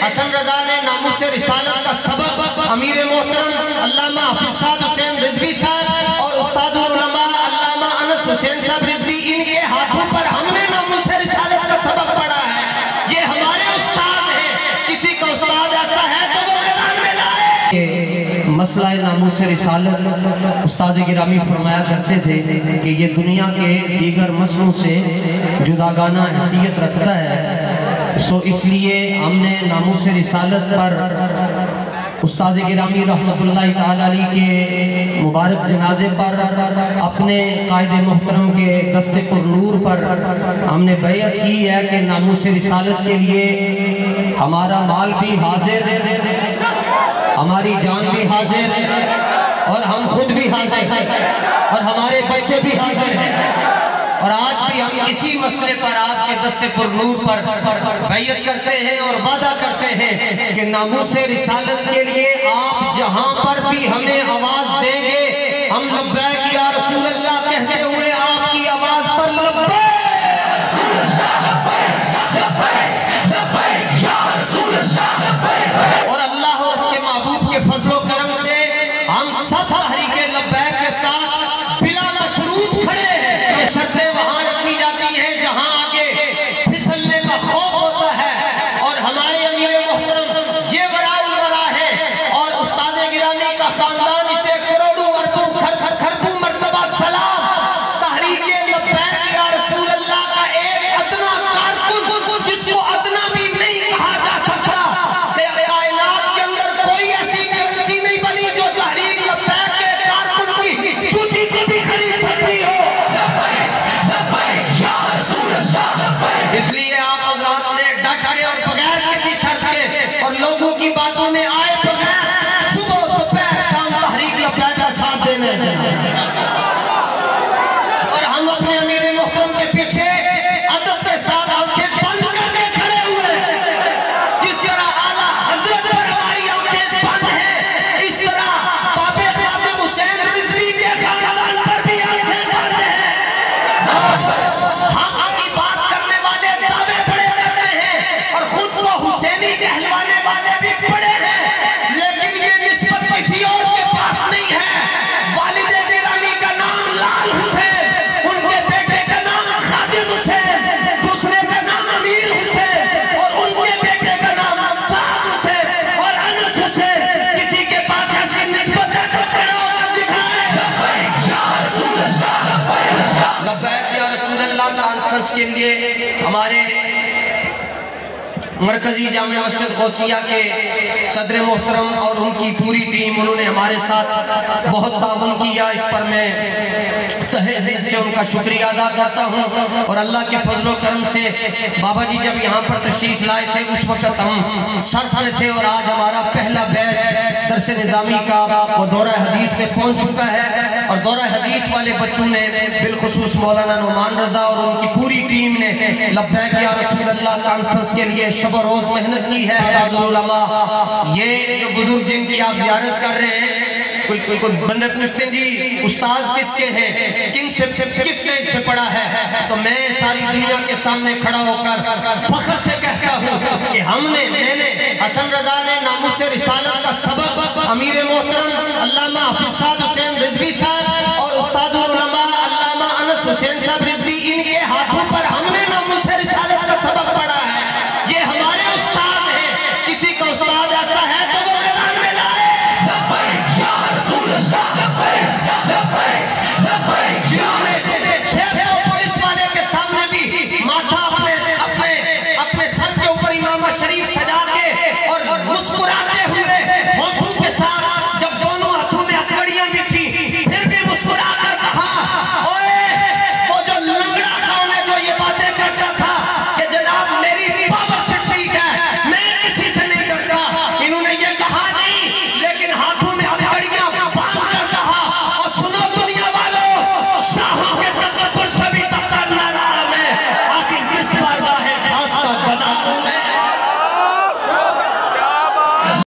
حسن رضا نے ناموس رسالت کا سبق امیر محترم علامہ حافظ سعد حسین رضوی صاحب اور استاد العلماء علامہ انس حسین صاحب رضوی، ان کے ہاتھوں پر ہم نے ناموس رسالت کا سبق پڑھا ہے۔ یہ ہمارے استاد ہیں، کسی کا استاد ایسا ہے تو وہ میدان میں لائے۔ مسئلہ ناموس رسالت استاد گرامی فرمایا کرتے تھے کہ یہ دنیا کے دیگر مسئلوں سے جداگانہ حیثیت رکھتا ہے، اس لیے ہم نے ناموس رسالت پر استاد گرامی رحمت اللہ تعالی علیہ کے مبارک جنازے پر اپنے قائد محترم کے دست پر نور پر ہم نے بیعت کی ہے کہ ناموس رسالت کے لیے ہمارا مال بھی حاضر ہے، ہماری جان بھی حاضر ہے، اور ہم خود بھی حاضر ہیں، اور ہمارے بچے بھی حاضر ہیں۔ اور آج بھی ہم اسی مسئلے پر آپ کے دست پر نور پر بیعت کرتے ہیں اور وعدہ کرتے ہیں کہ ناموس رسالت کے لیے آپ جہاں پر بھی ہمیں آواز دیں گے، ہم لبیک یا رسول اللہ کہتے ہوئے آپ کی آواز پر لبیک یا رسول اللہ، اور اللہ اور اس کے محبوب کے فضل و کرم سے ہم سب تحریک لبیک کے ساتھ بلا مشروط کھڑے ہیں۔ یہ شرطیں وہاں رکھی جاتی ہیں جہاں آگے پھسلنے کا خوف ہوتا ہے، اور ہمارے امیر محترم یہ وراء الورا ہے، اور استاد گرامی کا خاندان اسے کروڑوں کھربوں مرتبہ سلام۔ تحریک لبیک یا رسول اللہ کا ایک ادنا کارکن جس کو ادنا بھی نہیں کہا جا سکتا، کہ کائنات کے اندر کوئی ایسی کرنسی نہیں بنی جو تحریک لبیک کے کارکن کی چوٹی کو بھی خرید سکتی ہو۔ اس لیے آپ حضرات نے ڈٹ کے اور بغیر کسی شرط کے اور لوگوں کی باتوں میں آئے بغیر صبح دوپہر شام تحریک لبیک کا ساتھ دینے ہیں، اور ہم اپنے امیر محترم کے پیچھے ادب کے ساتھ آنکھیں بند کر کے کھڑے ہوئے ہیں۔ جس طرح اعلیٰ حضرت پر ہماری آنکھیں بند ہیں، اس طرح باب خادم حسین رضوی کے خاندان پر بھی آنکھیں بند ہیں۔ ہم اپنی بات کرنے والے دعوے بڑے کرتے ہیں اور خود کو حسینی کہلوانے والے بھی بڑے ہیں، لیکن یہ نسبت کسی اور کے پاس نہیں ہے۔ والد گرامی کا نام لال حسین، ان کے بیٹے کا نام خادم حسین، دوسرے کا نام امیر حسین، اور ان کے بیٹے کا نام سعد حسین اور انس حسین۔ کسی کے پاس ایسی نسبت ہے تو کھڑا ہو کر دکھائے۔ لبیک یا رسول اللہ، لبیک یا رسول اللہ کانفرنس کے لیے ہمارے مرکزی جامع مسجد غوثیہ کے صدر محترم اور ان کی پوری ٹیم، انہوں نے ہمارے ساتھ بہت تعاون کیا، اس پر میں تہہ دل سے ان کا شکریہ ادا کرتا ہوں۔ اور اللہ کے فضل و کرم سے بابا جی جب یہاں پر تشریف لائے تھے اس وقت ہم سرف میں تھے، اور آج ہمارا پہلا بیچ درس نظامی کا وہ دورہ حدیث پہ پہنچ چکا ہے، اور دورہ حدیث والے بچوں نے بالخصوص مولانا نعمان رضا اور ان کی پوری ٹیم نے لبیک یا رسول اللہ کانفرنس کے لیے شب و روز محنت کی ہے۔ استاد العلماء، یہ جو بزرگ جن کی آپ زیارت کر رہے ہیں، کوئی بندے پوچھتے ہیں جی استاذ کس کے ہیں، کس نے ان سے پڑھا ہے، تو میں ساری دنیا کے سامنے کھڑا ہو کر فخر سے کہتا ہوں کہ میں نے حسن رضا نے ناموس رسالت کا سبق امیر محترم علامہ حافظ سعد حسین رضوی صاحب اور استاد العلماء علامہ انس حسین صاحب